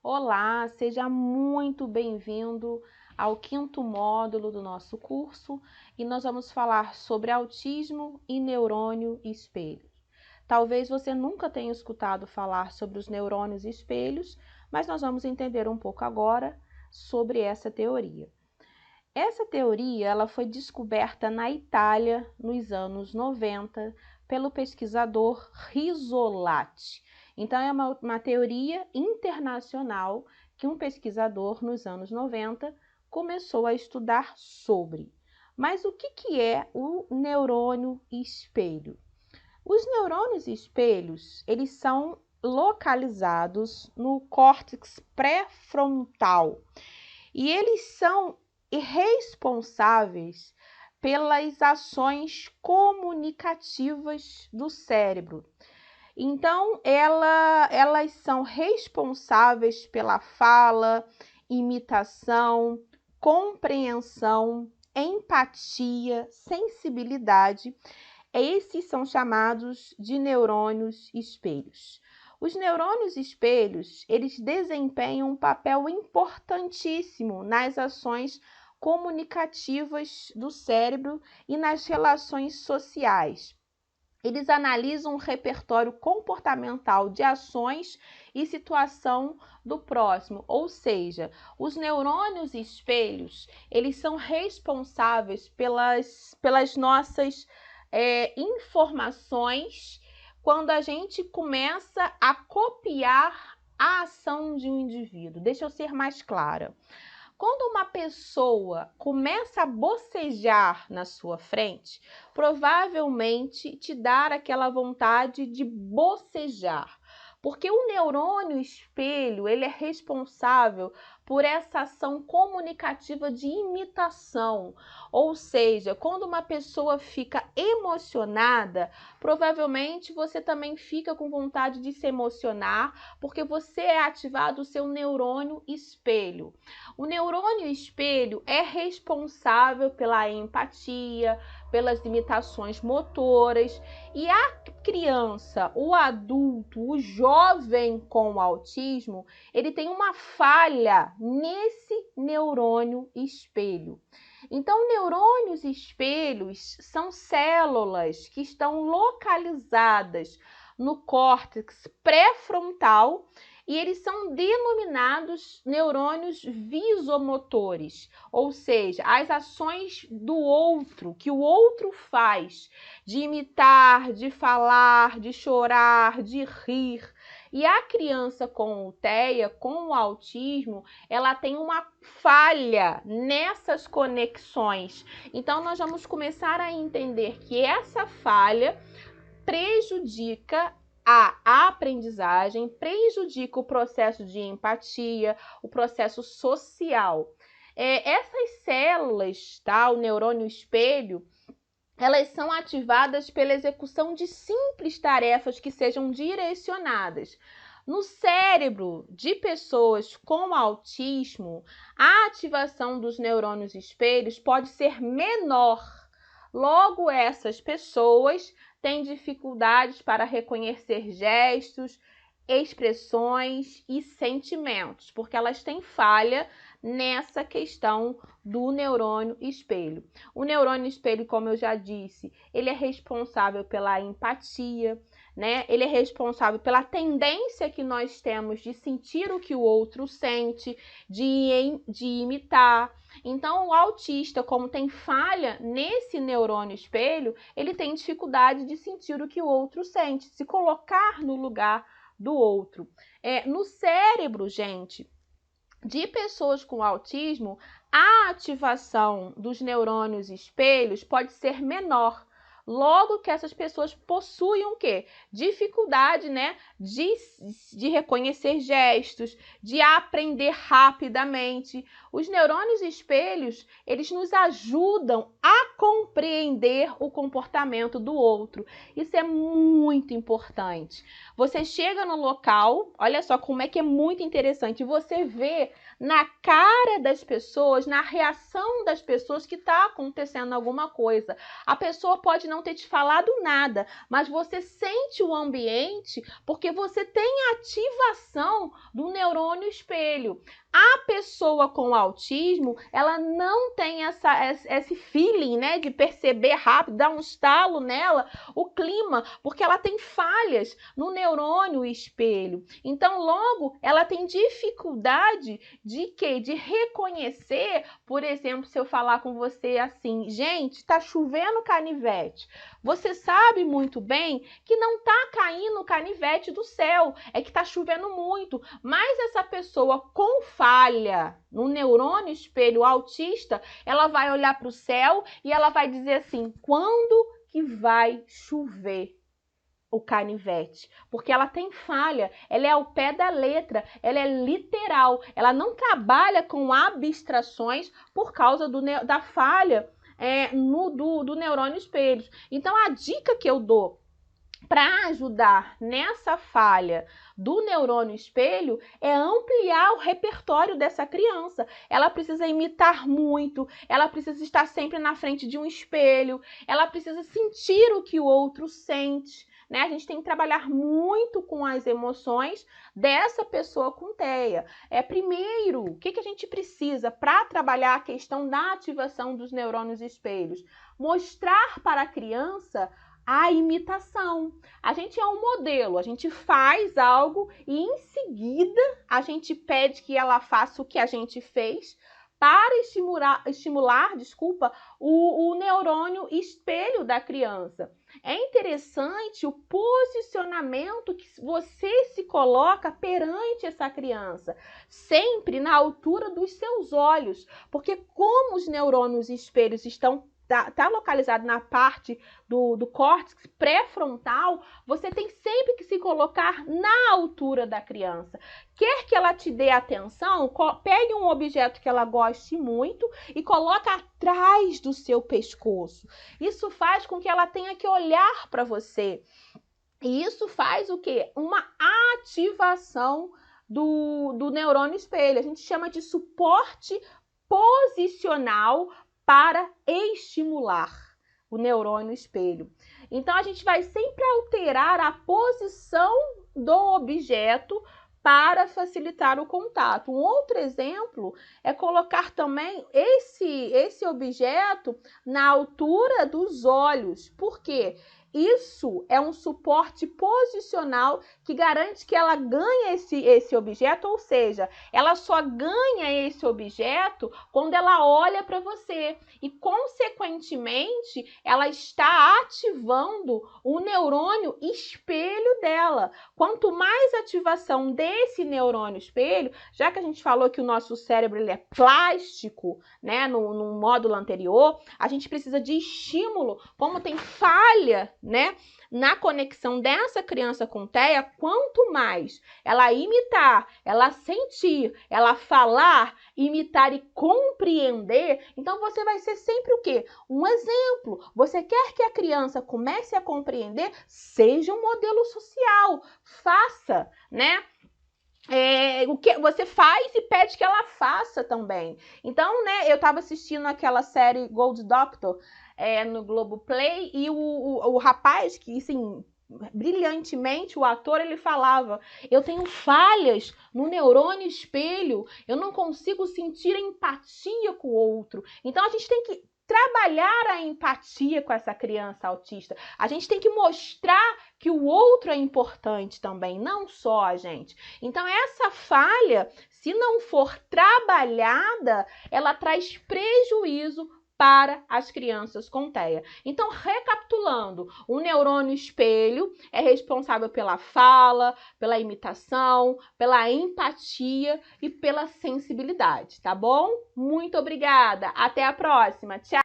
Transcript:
Olá, seja muito bem-vindo ao 5º módulo do nosso curso e nós vamos falar sobre autismo e neurônio espelho. Talvez você nunca tenha escutado falar sobre os neurônios espelhos, mas nós vamos entender um pouco agora sobre essa teoria. Essa teoria ela foi descoberta na Itália nos anos 90 pelo pesquisador Risolati. Então, é uma teoria internacional que um pesquisador nos anos 90 começou a estudar sobre. Mas o que é o neurônio espelho? Os neurônios espelhos, eles são localizados no córtex pré-frontal e eles são responsáveis pelas ações comunicativas do cérebro. Então, elas são responsáveis pela fala, imitação, compreensão, empatia, sensibilidade. Esses são chamados de neurônios espelhos. Os neurônios espelhos, eles desempenham um papel importantíssimo nas ações comunicativas do cérebro e nas relações sociais. Eles analisam o repertório comportamental de ações e situação do próximo, ou seja, os neurônios espelhos, eles são responsáveis pelas nossas informações quando a gente começa a copiar a ação de um indivíduo. Deixa eu ser mais clara. Quando uma pessoa começa a bocejar na sua frente, provavelmente te dá aquela vontade de bocejar. Porque o neurônio espelho, ele é responsável por essa ação comunicativa de imitação. Ou seja, quando uma pessoa fica emocionada, provavelmente você também fica com vontade de se emocionar, porque você é ativado o seu neurônio espelho. O neurônio espelho é responsável pela empatia, pelas imitações motoras, e a criança, o adulto, o jovem com autismo, ele tem uma falha nesse neurônio espelho. Então, neurônios espelhos são células que estão localizadas no córtex pré-frontal e eles são denominados neurônios visomotores, ou seja, as ações do outro, que o outro faz, de imitar, de falar, de chorar, de rir. E a criança com o TEA, com o autismo, ela tem uma falha nessas conexões. Então, nós vamos começar a entender que essa falha prejudica a aprendizagem, prejudica o processo de empatia, o processo social. Essas células, tá, o neurônio espelho, elas são ativadas pela execução de simples tarefas que sejam direcionadas. No cérebro de pessoas com autismo, a ativação dos neurônios espelhos pode ser menor. Logo, essas pessoas têm dificuldades para reconhecer gestos, expressões e sentimentos, porque elas têm falha nessa questão do neurônio espelho. O neurônio espelho, como eu já disse, ele é responsável pela empatia, né? Ele é responsável pela tendência que nós temos de sentir o que o outro sente, de imitar. Então, o autista, como tem falha nesse neurônio espelho, ele tem dificuldade de sentir o que o outro sente, se colocar no lugar do outro. No cérebro, gente, de pessoas com autismo, a ativação dos neurônios espelhos pode ser menor. Logo que essas pessoas possuem o quê? Dificuldade, né, de reconhecer gestos, de aprender rapidamente. Os neurônios espelhos, eles nos ajudam a compreender o comportamento do outro. Isso é muito importante. Você chega no local, olha só como é que é muito interessante, você vê na cara das pessoas, na reação das pessoas que está acontecendo alguma coisa. A pessoa pode não não ter te falado nada, mas você sente o ambiente porque você tem ativação do neurônio espelho. A pessoa com autismo, ela não tem esse feeling, né, de perceber rápido, dar um estalo nela, o clima, porque ela tem falhas no neurônio espelho. Então, logo, ela tem dificuldade de quê? De reconhecer, por exemplo, se eu falar com você assim, gente, tá chovendo canivete. Você sabe muito bem que não tá caindo canivete do céu, é que tá chovendo muito, mas essa pessoa com falha no neurônio espelho autista, ela vai olhar para o céu e ela vai dizer assim, quando que vai chover o canivete? Porque ela tem falha, ela é ao pé da letra, ela é literal, ela não trabalha com abstrações por causa da falha do neurônio espelho. Então, a dica que eu dou para ajudar nessa falha do neurônio espelho é ampliar o repertório dessa criança. Ela precisa imitar muito, ela precisa estar sempre na frente de um espelho, ela precisa sentir o que o outro sente, né? A gente tem que trabalhar muito com as emoções dessa pessoa com TEA. Primeiro, o que a gente precisa para trabalhar a questão da ativação dos neurônios espelhos? Mostrar para a criança a imitação. A gente é um modelo, a gente faz algo e em seguida a gente pede que ela faça o que a gente fez para estimular o neurônio espelho da criança. É interessante o posicionamento que você se coloca perante essa criança, sempre na altura dos seus olhos, porque como os neurônios espelhos estão localizado na parte do córtex pré-frontal, você tem sempre que se colocar na altura da criança. Quer que ela te dê atenção, pegue um objeto que ela goste muito e coloque atrás do seu pescoço. Isso faz com que ela tenha que olhar para você. E isso faz o quê? Uma ativação do neurônio espelho. A gente chama de suporte posicional para estimular o neurônio espelho. Então, a gente vai sempre alterar a posição do objeto para facilitar o contato. Um outro exemplo é colocar também esse objeto na altura dos olhos. Por quê? Isso é um suporte posicional que garante que ela ganha esse objeto, ou seja, ela só ganha esse objeto quando ela olha para você e, consequentemente, ela está ativando o neurônio espelho dela. Quanto mais ativação desse neurônio espelho, já que a gente falou que o nosso cérebro ele é plástico, né, no módulo anterior, a gente precisa de estímulo, como tem falha, né, na conexão dessa criança com TEA, quanto mais ela imitar, ela sentir, ela falar, imitar e compreender, então você vai ser sempre o quê? Um exemplo. Você quer que a criança comece a compreender? Seja um modelo social. Faça, né? O que você faz e pede que ela faça também. Então, né, eu estava assistindo aquela série Gold Doctor no Globoplay e o rapaz que, assim, brilhantemente, o ator, ele falava, eu tenho falhas no neurônio espelho, eu não consigo sentir empatia com o outro. Então, a gente tem que trabalhar a empatia com essa criança autista. A gente tem que mostrar que o outro é importante também, não só a gente. Então, essa falha, se não for trabalhada, ela traz prejuízo para as crianças com TEA. Então, recapitulando, o neurônio espelho é responsável pela fala, pela imitação, pela empatia e pela sensibilidade, tá bom? Muito obrigada, até a próxima, tchau!